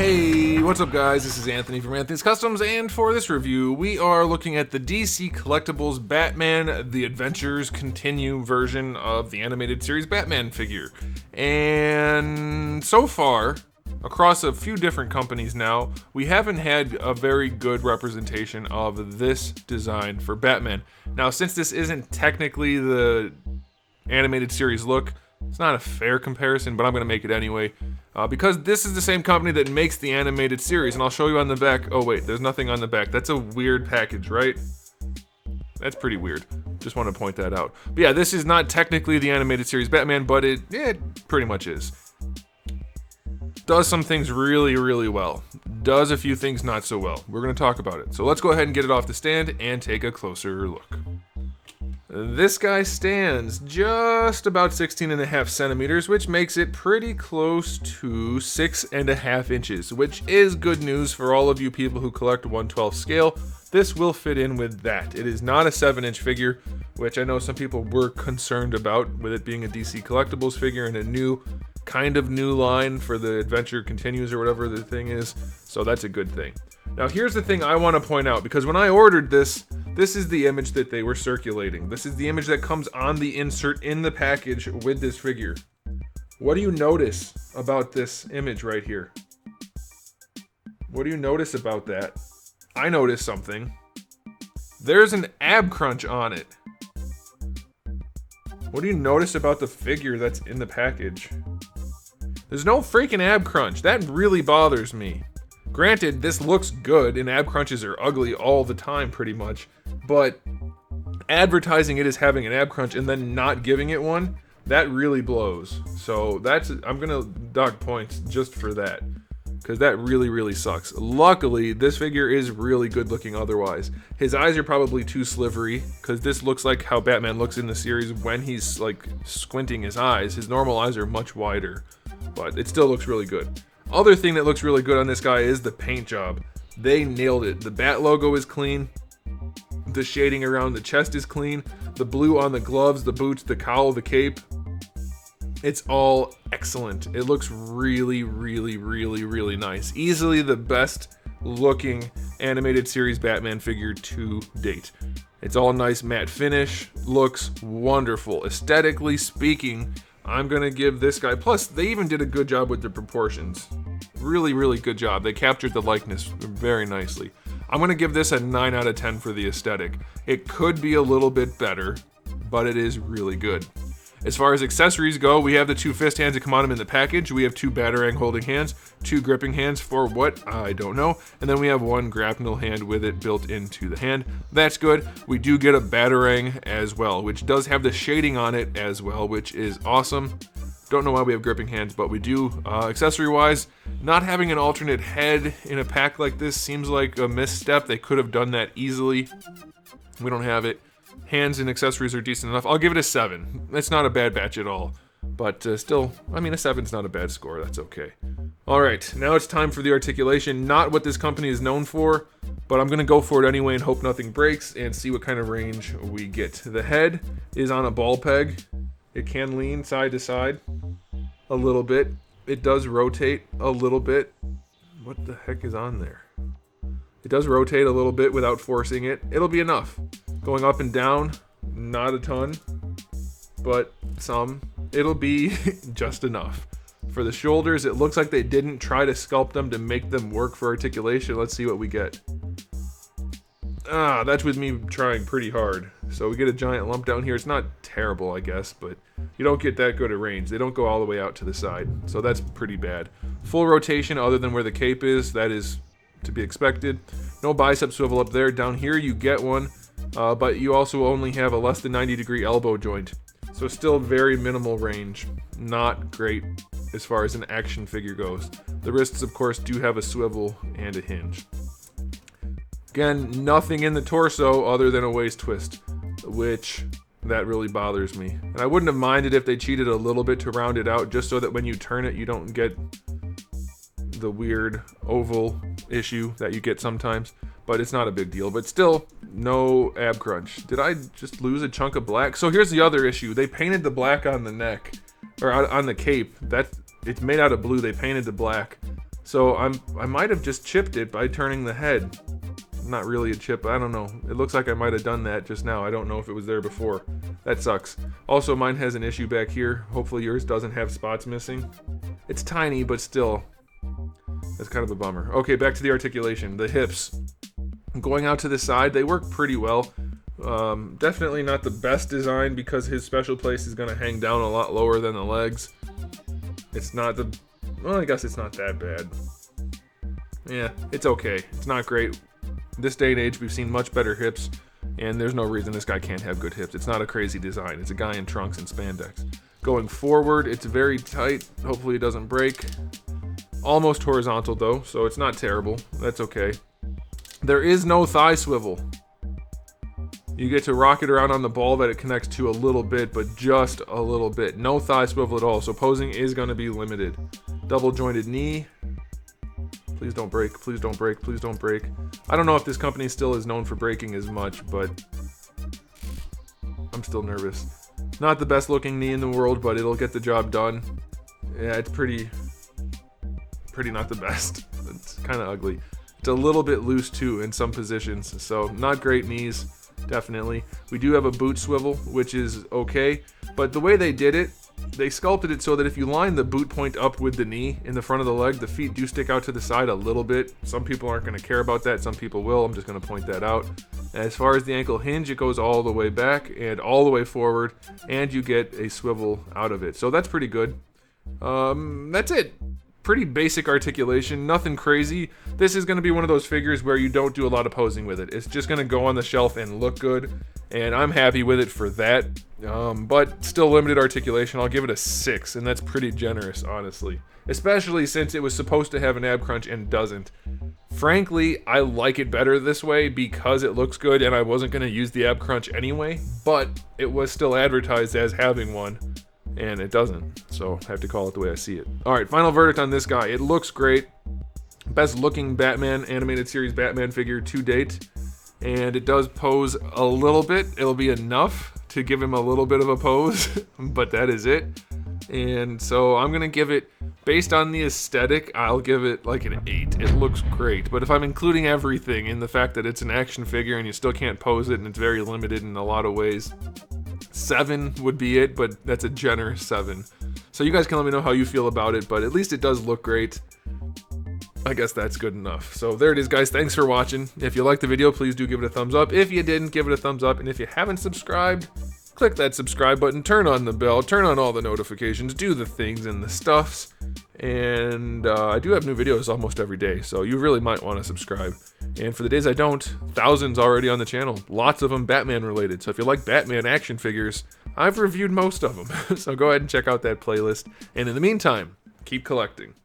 Hey, what's up guys? This is Anthony from Anthony's Customs, and for this review, we are looking at the DC Collectibles Batman The Adventures Continue version of the animated series Batman figure. And so far, across a few different companies now, we haven't had a very good representation of this design for Batman. Now, since this isn't technically the animated series look, it's not a fair comparison, but I'm going to make it anyway. Because this is the same company that makes the animated series, and I'll show you on the back. Oh wait, there's nothing on the back. That's a weird package, right? That's pretty weird. Just want to point that out. But yeah, this is not technically the animated series Batman, but it pretty much is. Does some things really, really well. Does a few things not so well. We're going to talk about it. So let's go ahead and get it off the stand and take a closer look. This guy stands just about 16.5 centimeters, which makes it pretty close to 6.5 inches, which is good news for all of you people who collect 1/12 scale. This will fit in with that. It is not a 7-inch figure, which I know some people were concerned about with it being a DC Collectibles figure and a new line for the Adventure Continues or whatever the thing is, so that's a good thing. Now here's the thing I want to point out, because when I ordered this is the image that they were circulating. This is the image that comes on the insert in the package with this figure. What do you notice about this image right here? What do you notice about that? I noticed something. There's an ab crunch on it. What do you notice about the figure that's in the package? There's no freaking ab crunch. That really bothers me. Granted, this looks good, and ab crunches are ugly all the time pretty much, but advertising it as having an ab crunch and then not giving it one, that really blows. So I'm gonna dock points just for that, because that really, really sucks. Luckily, this figure is really good looking otherwise. His eyes are probably too slivery, because this looks like how Batman looks in the series when he's like squinting his eyes. His normal eyes are much wider, but it still looks really good. Other thing that looks really good on this guy is the paint job. They nailed it. The Bat logo is clean. The shading around the chest is clean. The blue on the gloves, the boots, the cowl, the cape. It's all excellent. It looks really, really, really, really nice. Easily the best looking animated series Batman figure to date. It's all nice matte finish. Looks wonderful. Aesthetically speaking, I'm going to give this guy, plus they even did a good job with the proportions. Really, really good job. They captured the likeness very nicely. I'm going to give this a 9 out of 10 for the aesthetic. It could be a little bit better, but it is really good. As far as accessories go, we have the 2 fist hands that come on them in the package. We have 2 Batarang holding hands, 2 gripping hands for what? I don't know. And then we have 1 grapnel hand with it built into the hand. That's good. We do get a Batarang as well, which does have the shading on it as well, which is awesome. Don't know why we have gripping hands, but we do. Accessory-wise, not having an alternate head in a pack like this seems like a misstep. They could have done that easily. We don't have it. Hands and accessories are decent enough. I'll give it a 7. It's not a bad batch at all. But still, I mean, a 7's not a bad score. That's okay. Alright, now it's time for the articulation. Not what this company is known for, but I'm going to go for it anyway and hope nothing breaks and see what kind of range we get. The head is on a ball peg. It can lean side to side a little bit. It does rotate a little bit. What the heck is on there? It does rotate a little bit without forcing it. It'll be enough. Going up and down, not a ton, but some. It'll be just enough. For the shoulders, it looks like they didn't try to sculpt them to make them work for articulation. Let's see what we get. That's with me trying pretty hard. So we get a giant lump down here. It's not terrible, I guess, but you don't get that good a range. They don't go all the way out to the side, so that's pretty bad. Full rotation other than where the cape is, that is to be expected. No bicep swivel up there. Down here you get one, but you also only have a less than 90-degree elbow joint. So still very minimal range. Not great as far as an action figure goes. The wrists, of course, do have a swivel and a hinge. Again, nothing in the torso other than a waist twist, which that really bothers me. And I wouldn't have minded if they cheated a little bit to round it out, just so that when you turn it, you don't get the weird oval issue that you get sometimes. But it's not a big deal. But still, no ab crunch. Did I just lose a chunk of black? So here's the other issue. They painted the black on the neck, or on the cape. It's made out of blue. They painted the black. So I might have just chipped it by turning the head. Not really a chip, I don't know. It looks like I might have done that just now. I don't know if it was there before. That sucks. Also, mine has an issue back here. Hopefully yours doesn't have spots missing. It's tiny, but still, that's kind of a bummer. Okay, back to the articulation. The hips. Going out to the side, they work pretty well. Definitely not the best design because his special place is going to hang down a lot lower than the legs. It's not the... Well, I guess it's not that bad. Yeah, it's okay. It's not great. This day and age, we've seen much better hips, and there's no reason this guy can't have good hips. It's not a crazy design. It's a guy in trunks and spandex. Going forward, it's very tight. Hopefully it doesn't break. Almost horizontal, though, so it's not terrible. That's okay. There is no thigh swivel. You get to rock it around on the ball that it connects to a little bit, but just a little bit. No thigh swivel at all, so posing is going to be limited. Double jointed knee. Please don't break, please don't break, please don't break. I don't know if this company still is known for breaking as much, but I'm still nervous. Not the best looking knee in the world, but it'll get the job done. Yeah, it's pretty not the best. It's kind of ugly. It's a little bit loose too in some positions, so not great knees, definitely. We do have a boot swivel, which is okay, but the way they did it, they sculpted it so that if you line the boot point up with the knee in the front of the leg, the feet do stick out to the side a little bit. Some people aren't going to care about that. Some people will. I'm just going to point that out. As far as the ankle hinge, it goes all the way back and all the way forward, and you get a swivel out of it. So that's pretty good. That's it. Pretty basic articulation, nothing crazy. This is going to be one of those figures where you don't do a lot of posing with it. It's just going to go on the shelf and look good, and I'm happy with it for that. But still limited articulation. I'll give it a 6, and that's pretty generous, honestly. Especially since it was supposed to have an ab crunch and doesn't. Frankly, I like it better this way because it looks good, and I wasn't going to use the ab crunch anyway, but it was still advertised as having one. And it doesn't, so I have to call it the way I see it. Alright, final verdict on this guy. It looks great. Best looking Batman animated series Batman figure to date. And it does pose a little bit. It'll be enough to give him a little bit of a pose, but that is it. And so I'm going to give it, based on the aesthetic, I'll give it like an 8. It looks great, but if I'm including everything in the fact that it's an action figure and you still can't pose it and it's very limited in a lot of ways, 7 would be it, but that's a generous 7. So you guys can let me know how you feel about it, but at least it does look great. I guess that's good enough. So there it is, guys. Thanks for watching. If you liked the video, please do give it a thumbs up. If you didn't, give it a thumbs up. And if you haven't subscribed, click that subscribe button, turn on the bell, turn on all the notifications, do the things and the stuffs. And I do have new videos almost every day, so you really might want to subscribe. And for the days I don't, thousands already on the channel. Lots of them Batman related. So if you like Batman action figures, I've reviewed most of them. So go ahead and check out that playlist. And in the meantime, keep collecting.